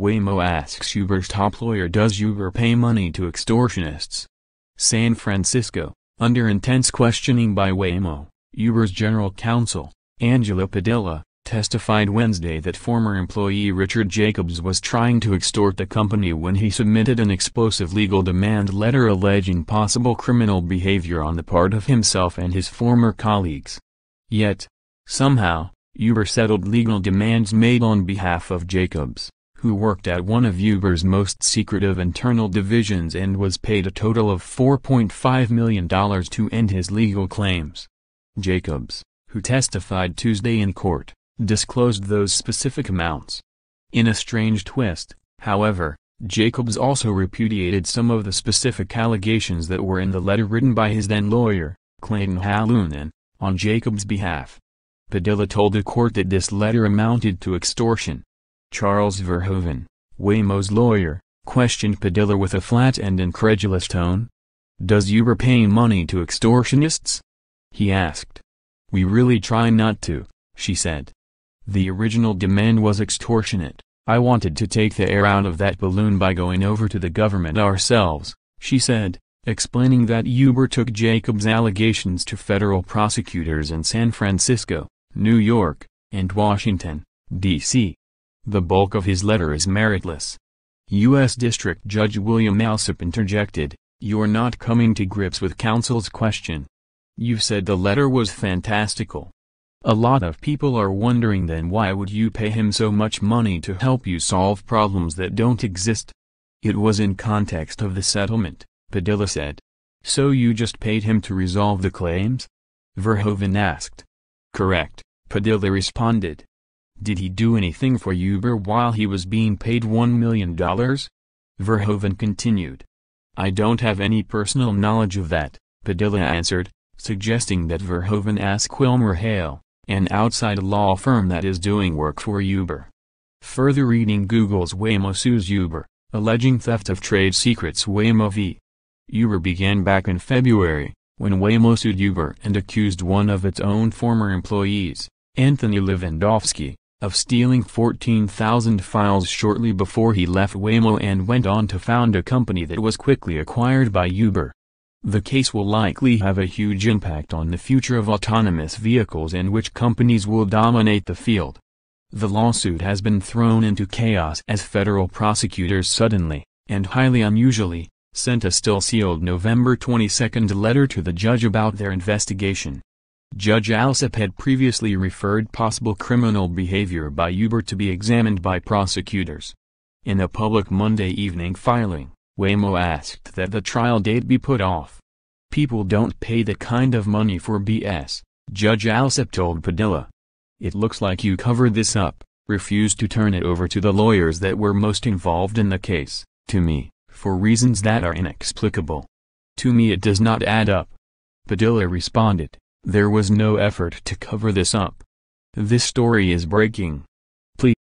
Waymo asks Uber's top lawyer, does Uber pay money to extortionists? San Francisco, under intense questioning by Waymo, Uber's general counsel, Angela Padilla, testified Wednesday that former employee Richard Jacobs was trying to extort the company when he submitted an explosive legal demand letter alleging possible criminal behavior on the part of himself and his former colleagues. Yet, somehow, Uber settled legal demands made on behalf of Jacobs, who worked at one of Uber's most secretive internal divisions and was paid a total of $4.5 million to end his legal claims. Jacobs, who testified Tuesday in court, disclosed those specific amounts. In a strange twist, however, Jacobs also repudiated some of the specific allegations that were in the letter written by his then lawyer, Clayton Halunen, on Jacobs' behalf. Padilla told the court that this letter amounted to extortion. Charles Verhoeven, Waymo's lawyer, questioned Padilla with a flat and incredulous tone. "Does Uber pay money to extortionists?" he asked. "We really try not to," she said. "The original demand was extortionate. I wanted to take the air out of that balloon by going over to the government ourselves," she said, explaining that Uber took Jacobs' allegations to federal prosecutors in San Francisco, New York, and Washington, D.C. The bulk of his letter is meritless. U.S. District Judge William Alsop interjected, "You're not coming to grips with counsel's question. You've said the letter was fantastical. A lot of people are wondering, then why would you pay him so much money to help you solve problems that don't exist?" "It was in context of the settlement," Padilla said. "So you just paid him to resolve the claims?" Verhoeven asked. "Correct," Padilla responded. "Did he do anything for Uber while he was being paid $1 million? Verhoeven continued. "I don't have any personal knowledge of that," Padilla answered, suggesting that Verhoeven ask WilmerHale, an outside law firm that is doing work for Uber. Further reading: Google's Waymo sues Uber, alleging theft of trade secrets. Waymo v. Uber began back in February, when Waymo sued Uber and accused one of its own former employees, Anthony Lewandowski, of stealing 14,000 files shortly before he left Waymo and went on to found a company that was quickly acquired by Uber. The case will likely have a huge impact on the future of autonomous vehicles and which companies will dominate the field. The lawsuit has been thrown into chaos as federal prosecutors suddenly, and highly unusually, sent a still-sealed November 22 letter to the judge about their investigation. Judge Alsop had previously referred possible criminal behavior by Uber to be examined by prosecutors. In a public Monday evening filing, Waymo asked that the trial date be put off. "People don't pay that kind of money for BS," Judge Alsop told Padilla. "It looks like you covered this up, refused to turn it over to the lawyers that were most involved in the case, to me, for reasons that are inexplicable. To me it does not add up." Padilla responded, "There was no effort to cover this up. This story is breaking.